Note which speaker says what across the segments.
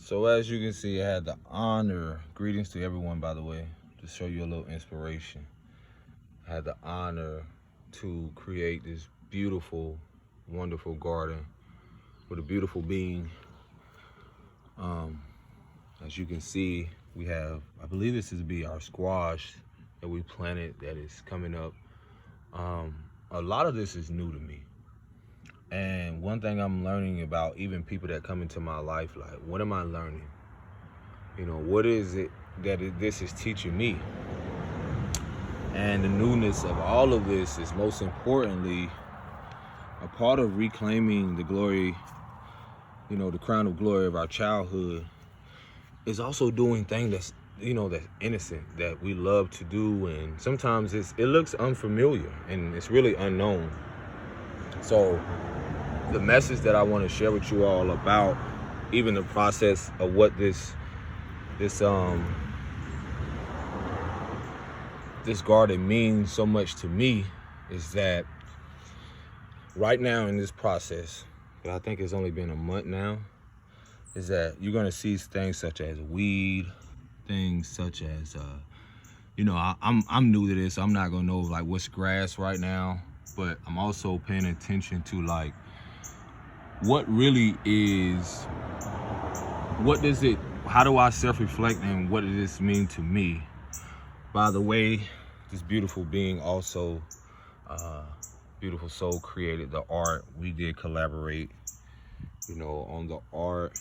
Speaker 1: So as you can see, I had the honor, greetings to everyone, by the way, to show you a little inspiration. I had the honor to create this beautiful, wonderful garden with a beautiful being. As you can see, we have, I believe this is be our squash that we planted that is coming up. A lot of this is new to me. And one thing I'm learning about even people that come into my life, like, what am I learning? You know, what is it that this is teaching me? And the newness of all of this is most importantly a part of reclaiming the glory, you know, the crown of glory of our childhood is also doing things that's, you know, that's innocent, that we love to do. And sometimes it looks unfamiliar and it's really unknown. So the message that I want to share with you all about even the process of what this garden means so much to me is that right now in this process, that I think it's only been a month now, is that you're going to see things such as weed, things such as, you know, I'm new to this. I'm not going to know like what's grass right now, but I'm also paying attention to like what really is, what does it, how do I self-reflect and what does this mean to me? By the way, this beautiful being also, beautiful soul created the art. We did collaborate, you know, on the art.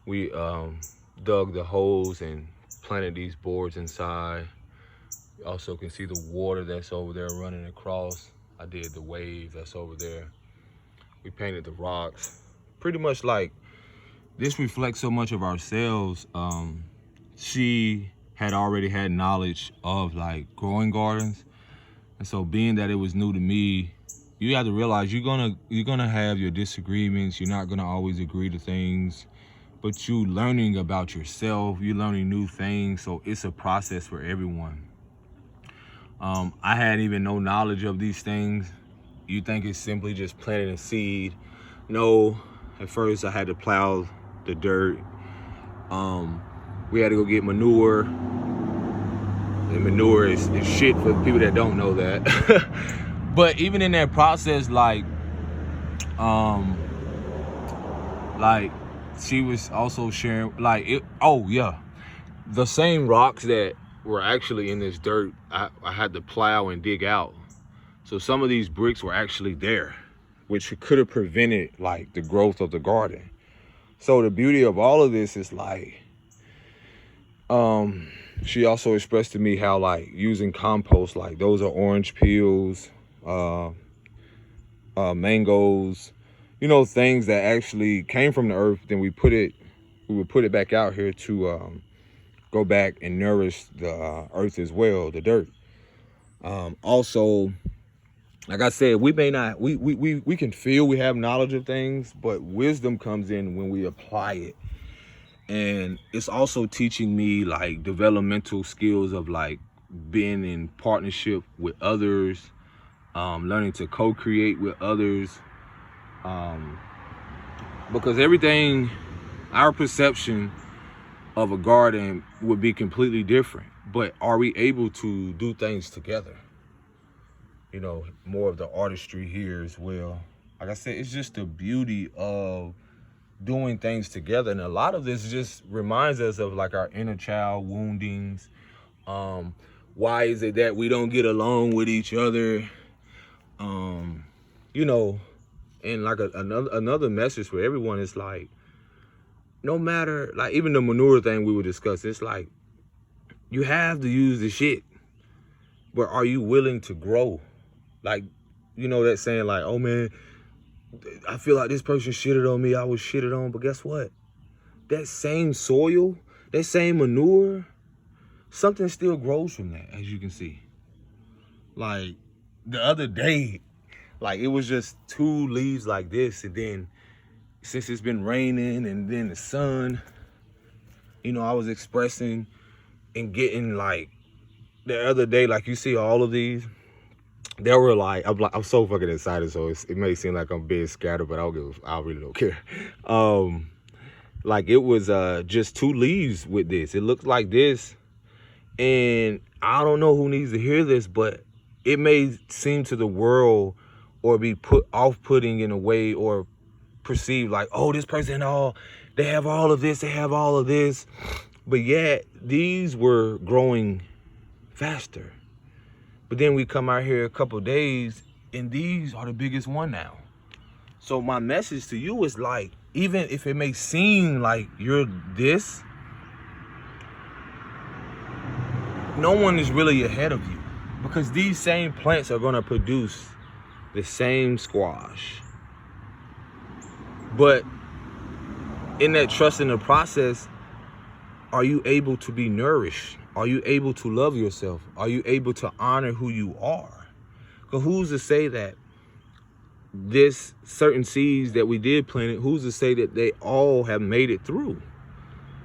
Speaker 1: We dug the holes and planted these boards inside. You also can see the water that's over there running across. I did the wave that's over there. We painted the rocks. Pretty much like this reflects so much of ourselves. She had already had knowledge of like growing gardens. And so being that it was new to me, you have to realize you're gonna have your disagreements. You're not gonna always agree to things, but you learning about yourself, you're learning new things. So it's a process for everyone. I had even no knowledge of these things. You think it's simply just planting a seed. No, at first I had to plow the dirt. We had to go get manure. And manure is shit for people that don't know that. But even in that process, like she was also sharing, like, oh yeah, the same rocks that were actually in this dirt, I had to plow and dig out. So some of these bricks were actually there, which could have prevented like the growth of the garden. So the beauty of all of this is like, she also expressed to me how like using compost, like those are orange peels, mangoes, you know, things that actually came from the earth. Then we would put it back out here to go back and nourish the earth as well, the dirt. Also, like I said, we may not, we can feel we have knowledge of things, but wisdom comes in when we apply it. And it's also teaching me like developmental skills of like being in partnership with others, learning to co-create with others, because everything, our perception of a garden would be completely different. But are we able to do things together? You know, more of the artistry here as well. Like I said, it's just the beauty of doing things together. And a lot of this just reminds us of like our inner child woundings. Why is it that we don't get along with each other? You know, and like another message for everyone is like, no matter, like even the manure thing we would discuss, it's like, you have to use the shit, but are you willing to grow? Like, you know that saying like, oh man, I feel like this person shitted on me, I was shitted on, but guess what? That same soil, that same manure, something still grows from that, as you can see. Like the other day, like it was just 2 leaves like this, and then since it's been raining and then the sun, you know, I was expressing and getting like the other day, like you see all of these, they were like, I'm so fucking excited. So it may seem like I'm being scattered, but I really don't care. like it was just 2 leaves with this. It looked like this. And I don't know who needs to hear this, but it may seem to the world or be off-putting in a way, or perceived like, oh, this person, they have all of this, they have all of this. But yet these were growing faster. But then we come out here a couple of days and these are the biggest one now. So my message to you is like, even if it may seem like you're this, no one is really ahead of you, because these same plants are going to produce the same squash. But in that trust in the process, are you able to be nourished? Are you able to love yourself? Are you able to honor who you are? Because who's to say that this certain seeds that we did plant it, who's to say that they all have made it through?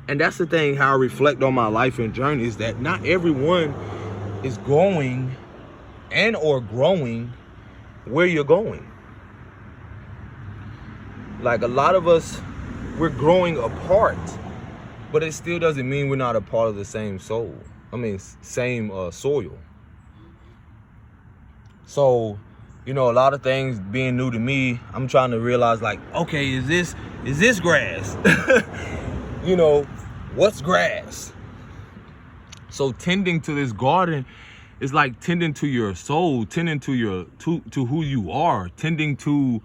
Speaker 1: And that's the thing, how I reflect on my life and journey, is that not everyone is going and or growing where you're going. Like a lot of us, we're growing apart, but it still doesn't mean we're not a part of the same soul. Same soil. So, a lot of things being new to me, I'm trying to realize like, okay, is this grass? What's grass? So tending to this garden is like tending to your soul, tending to to who you are, tending to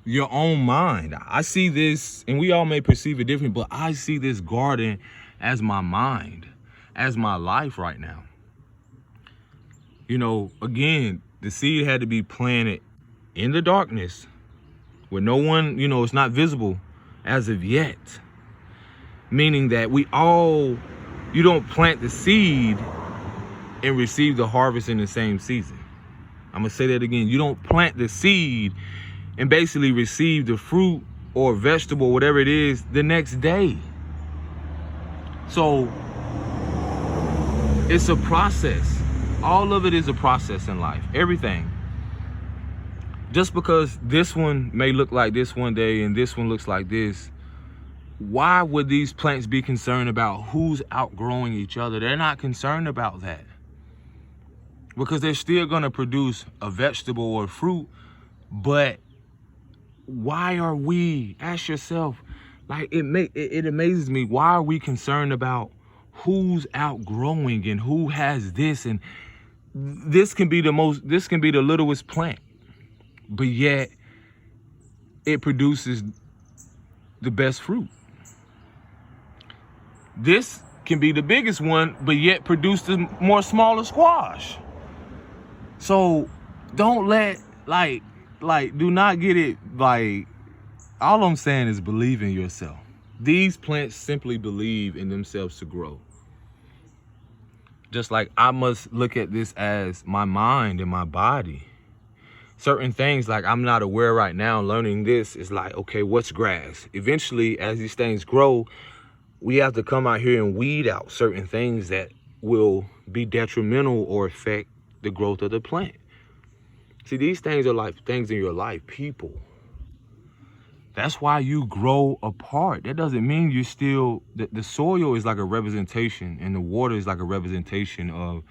Speaker 1: your own mind. I see this, and we all may perceive it different, but I see this garden as my mind, as my life right now. Again, the seed had to be planted in the darkness where no one, it's not visible as of yet. Meaning that you don't plant the seed and receive the harvest in the same season. I'm gonna say that again. You don't plant the seed and basically receive the fruit or vegetable, whatever it is, the next day. So it's a process. All of it is a process in life, everything. Just because this one may look like this one day and this one looks like this, why would these plants be concerned about who's outgrowing each other? They're not concerned about that, because they're still going to produce a vegetable or fruit. But why are we, ask yourself, like it amazes me, why are we concerned about who's outgrowing and who has this? And this can be the littlest plant, but yet it produces the best fruit. This can be the biggest one, but yet produce the more smaller squash. So don't let, do not get it, all I'm saying is believe in yourself. These plants simply believe in themselves to grow. Just like I must look at this as my mind and my body. Certain things like I'm not aware right now, learning this is like, okay, what's grass? Eventually, as these things grow, we have to come out here and weed out certain things that will be detrimental or affect the growth of the plant. See, these things are like things in your life, people. That's why you grow apart. That doesn't mean you still, the soil is like a representation, and the water is like a representation of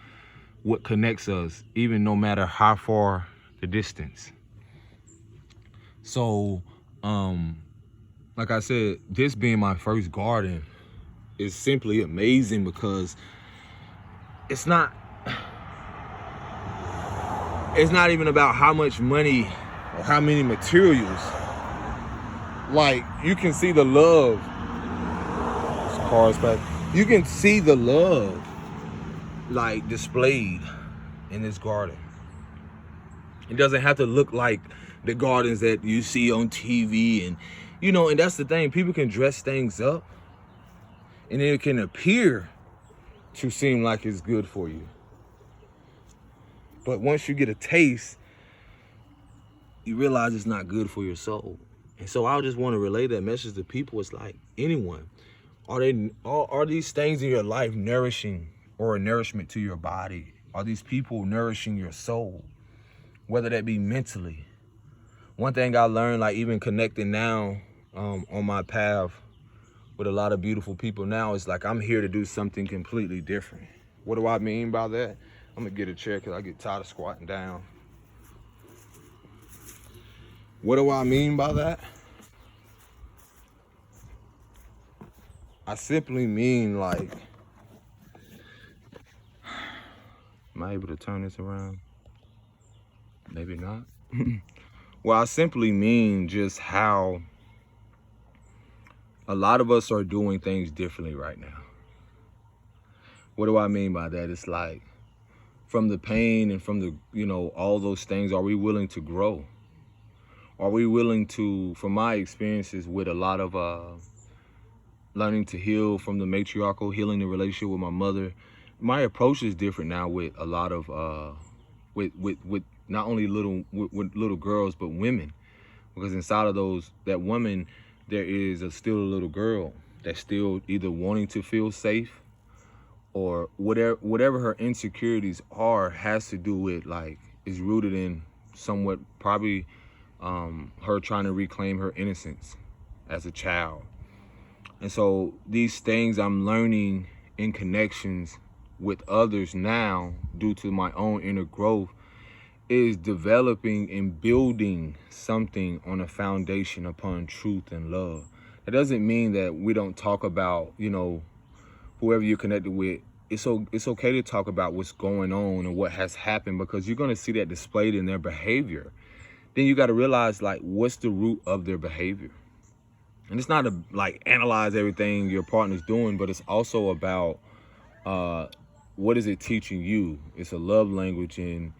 Speaker 1: what connects us, even no matter how far the distance. So, like I said, this being my first garden is simply amazing, because it's not even about how much money or how many materials. Like, you can see the love. This car's back. You can see the love like displayed in this garden. It doesn't have to look like the gardens that you see on TV, and and that's the thing. People can dress things up and it can appear to seem like it's good for you. But once you get a taste, you realize it's not good for your soul. And so I just want to relay that message to people. It's like, anyone, are these things in your life nourishing or a nourishment to your body? Are these people nourishing your soul? Whether that be mentally. One thing I learned, like even connecting now on my path with a lot of beautiful people now, it's like I'm here to do something completely different. What do I mean by that? I'm gonna get a chair because I get tired of squatting down. What do I mean by that? I simply mean, like, am I able to turn this around? Maybe not. Well, I simply mean just how a lot of us are doing things differently right now. What do I mean by that? It's like, from the pain and from the, all those things, are we willing to grow? Are we willing to, from my experiences with a lot of learning to heal from the matriarchal, healing the relationship with my mother, my approach is different now with a lot of, with not only with little girls, but women. Because inside of that woman, there is still a little girl that's still either wanting to feel safe, or whatever her insecurities are has to do with, like, is rooted in somewhat probably her trying to reclaim her innocence as a child. And so these things I'm learning in connections with others now, due to my own inner growth, is developing and building something on a foundation upon truth and love. It doesn't mean that we don't talk about, whoever you're connected with. It's okay to talk about what's going on and what has happened, because you're going to see that displayed in their behavior. Then you got to realize, like, what's the root of their behavior. And it's not to, like, analyze everything your partner's doing, but it's also about what is it teaching you. It's a love language, and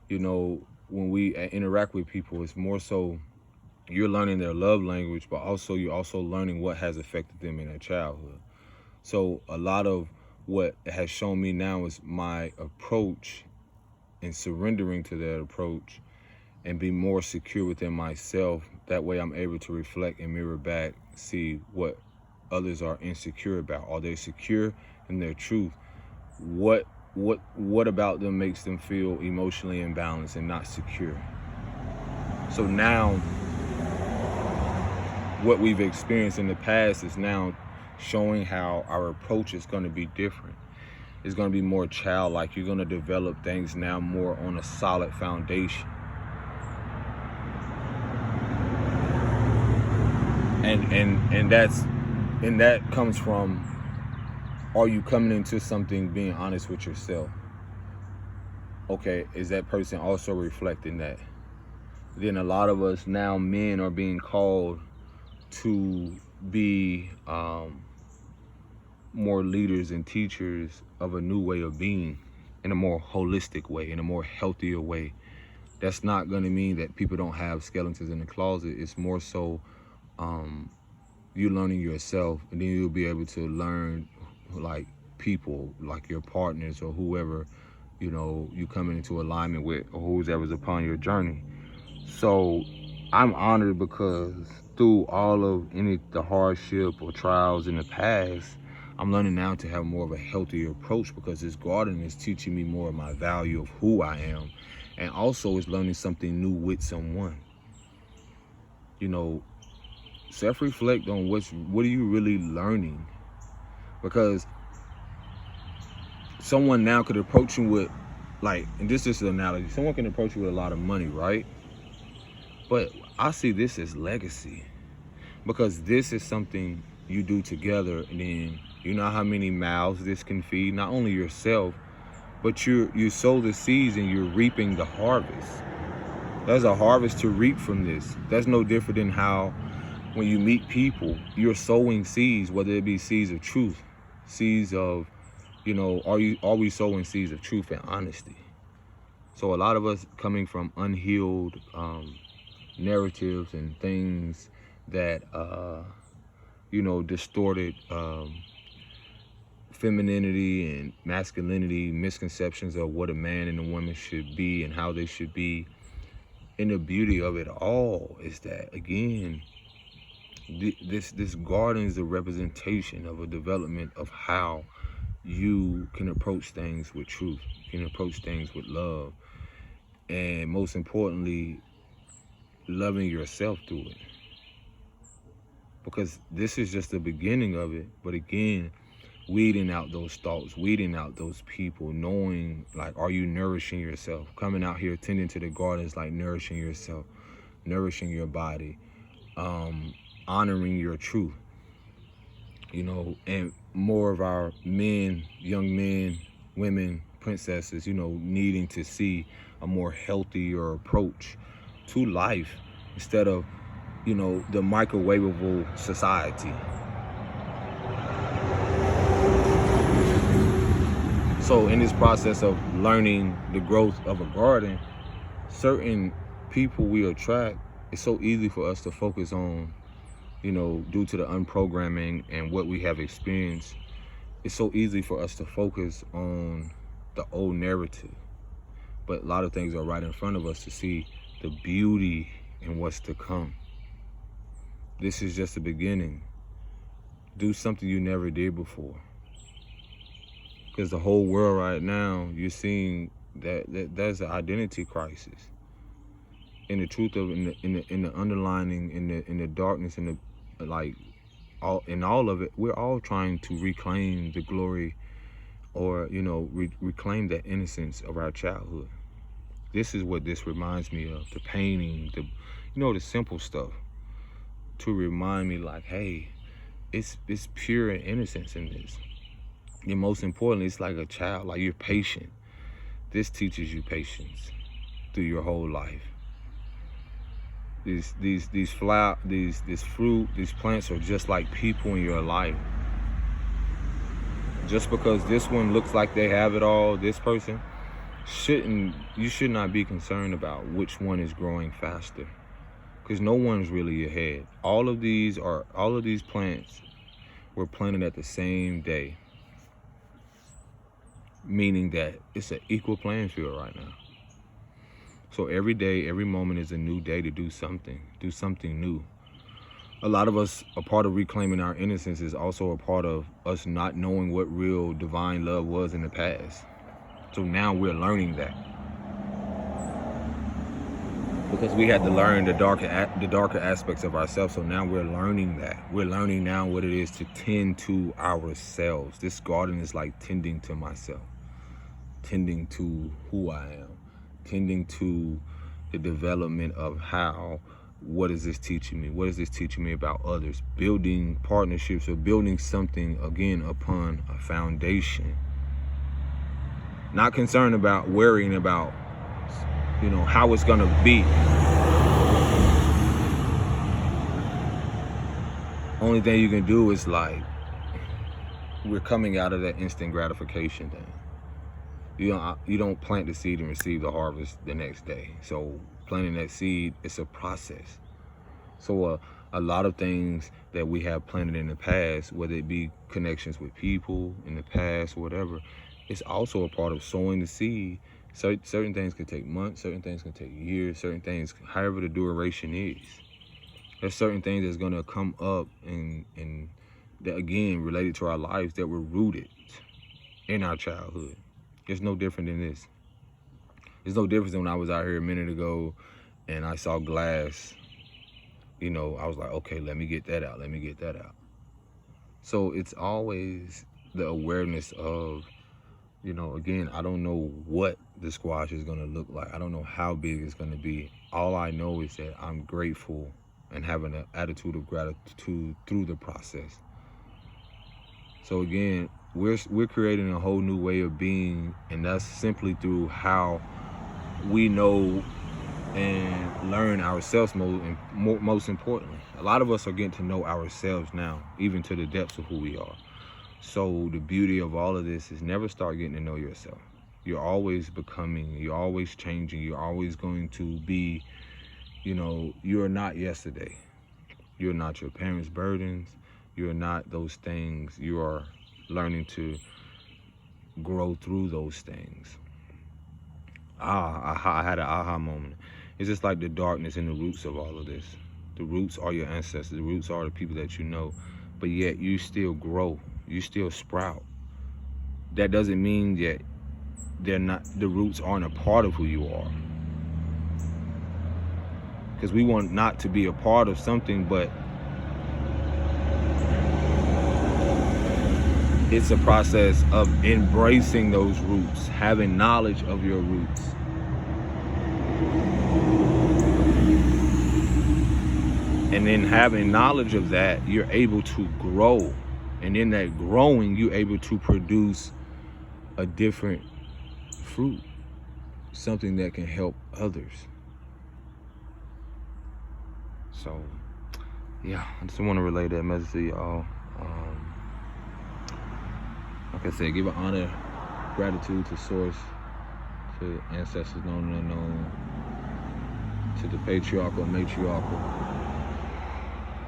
Speaker 1: when we interact with people, it's more so you're learning their love language, but also you're also learning what has affected them in their childhood. So a lot of what it has shown me now is my approach, and surrendering to that approach and be more secure within myself. That way I'm able to reflect and mirror back, see what others are insecure about. Are they secure in their truth? What about them makes them feel emotionally imbalanced and not secure? So now what we've experienced in the past is now showing how our approach is going to be different. It's going to be more childlike. You're going to develop things now more on a solid foundation. And that comes from, are you coming into something being honest with yourself? Okay, is that person also reflecting that? Then a lot of us now, men, are being called to be more leaders and teachers of a new way of being, in a more holistic way, in a more healthier way. That's not going to mean that people don't have skeletons in the closet. It's more so you learning yourself, and then you'll be able to learn, like, people, like your partners or whoever, you coming into alignment with, or whoever's upon your journey. So I'm honored because through all of the hardship or trials in the past, I'm learning now to have more of a healthier approach, because this garden is teaching me more of my value of who I am, and also is learning something new with someone. Self-reflect on what are you really learning, because someone now could approach you with, like, and this is an analogy, someone can approach you with a lot of money, right? But I see this as legacy, because this is something you do together, and then you know how many mouths this can feed, not only yourself, but you sow the seeds and you're reaping the harvest. There's a harvest to reap from this. That's no different than how when you meet people, you're sowing seeds, whether it be seeds of truth, seeds of, are we sowing seeds of truth and honesty? So a lot of us coming from unhealed narratives and things that, distorted femininity and masculinity, misconceptions of what a man and a woman should be and how they should be. And the beauty of it all is that, again, this garden is a representation of a development of how you can approach things with truth, you can approach things with love, and most importantly, loving yourself through it. because this is just the beginning of it. But again, weeding out those thoughts, weeding out those people, knowing, like, are you nourishing yourself? Coming out here, tending to the gardens, like nourishing yourself, nourishing your body, honoring your truth, you know, and more of our men, young men, women, princesses, you know, needing to see a more healthier approach to life instead of, you know, the microwavable society. So in this process of learning the growth of a garden, certain people we attract, it's so easy for us to focus on, you know, due to the unprogramming and what we have experienced, it's so easy for us to focus on the old narrative. But a lot of things are right in front of us to see the beauty in what's to come. This is just the beginning. Do something you never did before. Because the whole world right now, you're seeing that there's an identity crisis. And the truth of in the underlining, in the darkness, in the all of it, we're all trying to reclaim the glory, or, you know, reclaim that innocence of our childhood. This is what this reminds me of. The painting, the, you know, the simple stuff, to remind me, like, hey, it's pure innocence in this. And most importantly, it's like a child, like, you're patient. This teaches you patience through your whole life. These flower, this fruit, these plants are just like people in your life. Just because this one looks like they have it all, this person, you should not be concerned about which one is growing faster, because no one's really ahead. All of these plants were planted at the same day, meaning that it's an equal playing field right now. So every day, every moment is a new day to do something new. A lot of us, a part of reclaiming our innocence is also a part of us not knowing what real divine love was in the past. So now we're learning that. Because we had to learn the darker aspects of ourselves. So now we're learning that. We're learning now what it is to tend to ourselves. This garden is like tending to myself, tending to who I am, tending to the development of what is this teaching me? What is this teaching me about others? Building partnerships, or building something, again, upon a foundation. Not concerned about worrying about, you know, how it's gonna be. Only thing you can do is, like, we're coming out of that instant gratification thing. You don't plant the seed and receive the harvest the next day. So planting that seed, it's a process. So a lot of things that we have planted in the past, whether it be connections with people in the past or whatever, it's also a part of sowing the seed. Certain things can take months, certain things can take years, certain things, however the duration is. There's certain things that's gonna come up and that, again, related to our lives, that were rooted in our childhood. It's no different than this. It's no different than when I was out here a minute ago and I saw glass. You know, I was like, okay, let me get that out. Let me get that out. So it's always the awareness of, you know, again, I don't know what the squash is going to look like. I don't know how big it's going to be. All I know is that I'm grateful and having an attitude of gratitude through the process. So again, we're creating a whole new way of being, and that's simply through how we know and learn ourselves most importantly. A lot of us are getting to know ourselves now, even to the depths of who we are. So the beauty of all of this is never start getting to know yourself. You're always becoming, you're always changing, you're always going to be, you know, you're not yesterday. You're not your parents' burdens. You're not those things. You are learning to grow through those things. I had an aha moment. It's just like the darkness and the roots of all of this. The roots are your ancestors. The roots are the people that you know. But yet you still grow. You still sprout. That doesn't mean that the roots aren't a part of who you are. Because we want not to be a part of something, but it's a process of embracing those roots, having knowledge of your roots. And then having knowledge of that, you're able to grow. And in that growing, you're able to produce a different fruit, something that can help others. So, yeah, I just want to relay that message to y'all. Like I said, give an honor, gratitude to Source, to ancestors known and unknown, to the patriarchal and matriarchal.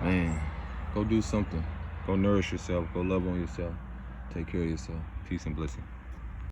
Speaker 1: Man, go do something. Go nourish yourself. Go love on yourself. Take care of yourself. Peace and blessing.